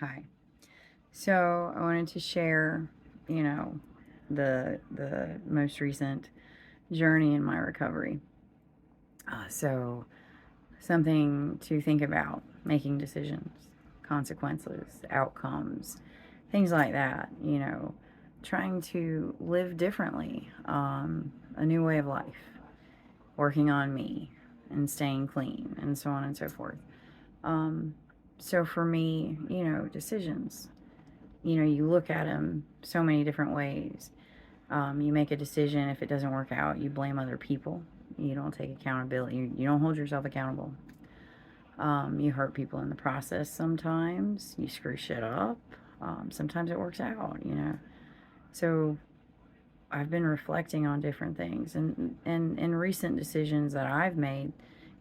Hi. So I wanted to share, you know, the most recent journey in my recovery. So something to think about: making decisions, consequences, outcomes, things like that. Trying to live differently, a new way of life, working on me, and staying clean, and so on and so forth. Um, so for me, decisions. You look at them so many different ways. You make a decision. If it doesn't work out, you blame other people. You don't take accountability. You don't hold yourself accountable. You hurt people in the process sometimes. You screw shit up. Sometimes it works out. So I've been reflecting on different things. And in recent decisions that I've made,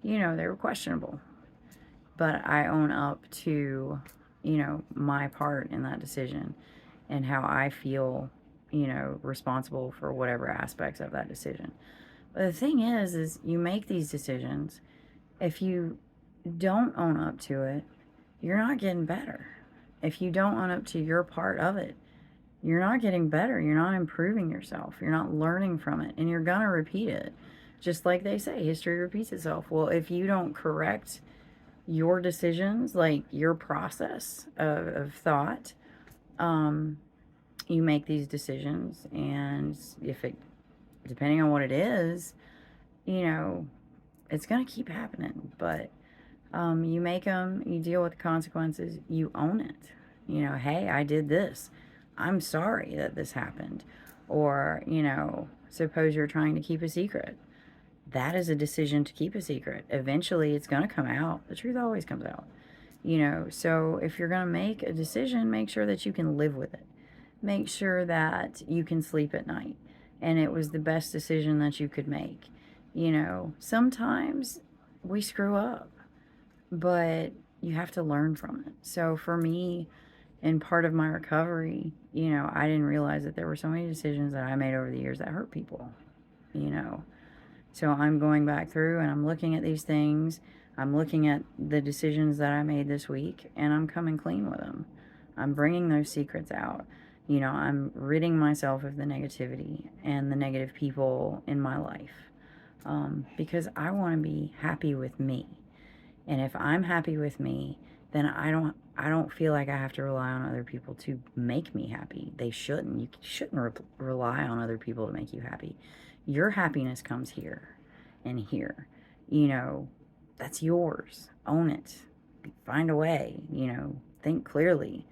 they were questionable. But I own up to, my part in that decision and how I feel, responsible for whatever aspects of that decision. But the thing is you make these decisions. If you don't own up to it, you're not getting better. If you don't own up to your part of it, you're not getting better. You're not improving yourself. You're not learning from it. And you're going to repeat it. Just like they say, history repeats itself. Well, if you don't correct your decisions, like your process of thought, um, you make these decisions, and if it, depending on what it is, you know, it's gonna keep happening. But you make them, you deal with the consequences, you own it. Hey, I did this. I'm sorry that this happened. Or suppose you're trying to keep a secret. That is a decision to keep a secret. Eventually, it's gonna come out. The truth always comes out. So if you're going to make a decision, make sure that you can live with it. Make sure that you can sleep at night and it was the best decision that you could make. Sometimes we screw up, but you have to learn from it. So for me, in part of my recovery, I didn't realize that there were so many decisions that I made over the years that hurt people, you know. So I'm going back through and I'm looking at these things. I'm looking at the decisions that I made this week and I'm coming clean with them. I'm bringing those secrets out. I'm ridding myself of the negativity and the negative people in my life, because I want to be happy with me. And if I'm happy with me, then I don't feel like I have to rely on other people to make me happy. They shouldn't. You shouldn't rely on other people to make you happy. Your happiness comes here and here. You know, that's yours. Own it. Find a way. Think clearly.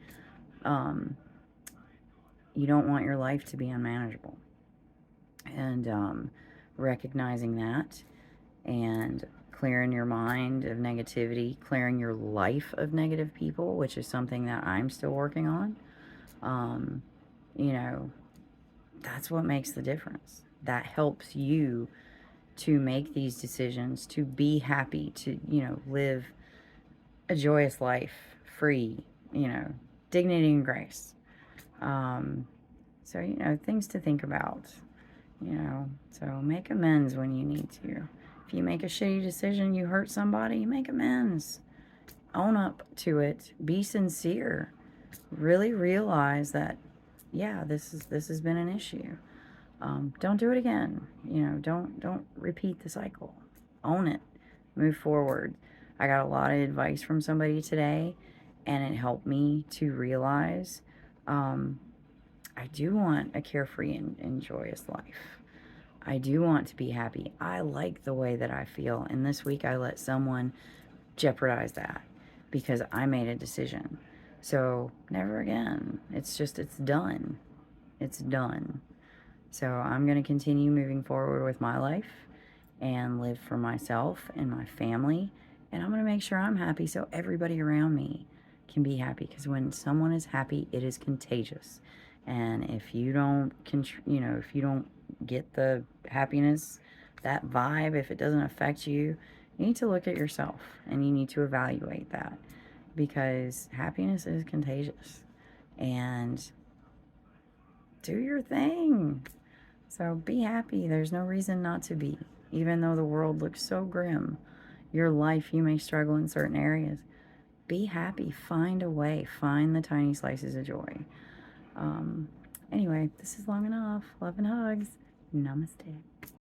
Um, you don't want your life to be unmanageable. And recognizing that and clearing your mind of negativity, clearing your life of negative people, which is something that I'm still working on. Um, you know, that's what makes the difference. That helps you to make these decisions, to be happy, to, live a joyous life, free, dignity and grace. Um, so, things to think about. So make amends when you need to. If you make a shitty decision, you hurt somebody, make amends. Own up to it. Be sincere. Really realize that, yeah, this has been an issue. Don't do it again. Don't repeat the cycle. Own it. Move forward. I got a lot of advice from somebody today, and it helped me to realize, um, I do want a carefree and joyous life. I do want to be happy. I like the way that I feel. And this week I let someone jeopardize that because I made a decision. So never again. It's done. It's done. So I'm going to continue moving forward with my life and live for myself and my family. And I'm going to make sure I'm happy so everybody around me can be happy. Because when someone is happy, it is contagious. And if you don't, if you don't get the happiness, that vibe, if it doesn't affect you, you need to look at yourself and you need to evaluate that, because happiness is contagious. And do your thing. So be happy. There's no reason not to be. Even though the world looks so grim, your life, you may struggle in certain areas. be happy. Find a way. Find the tiny slices of joy. Anyway, this is long enough. Love and hugs. Namaste.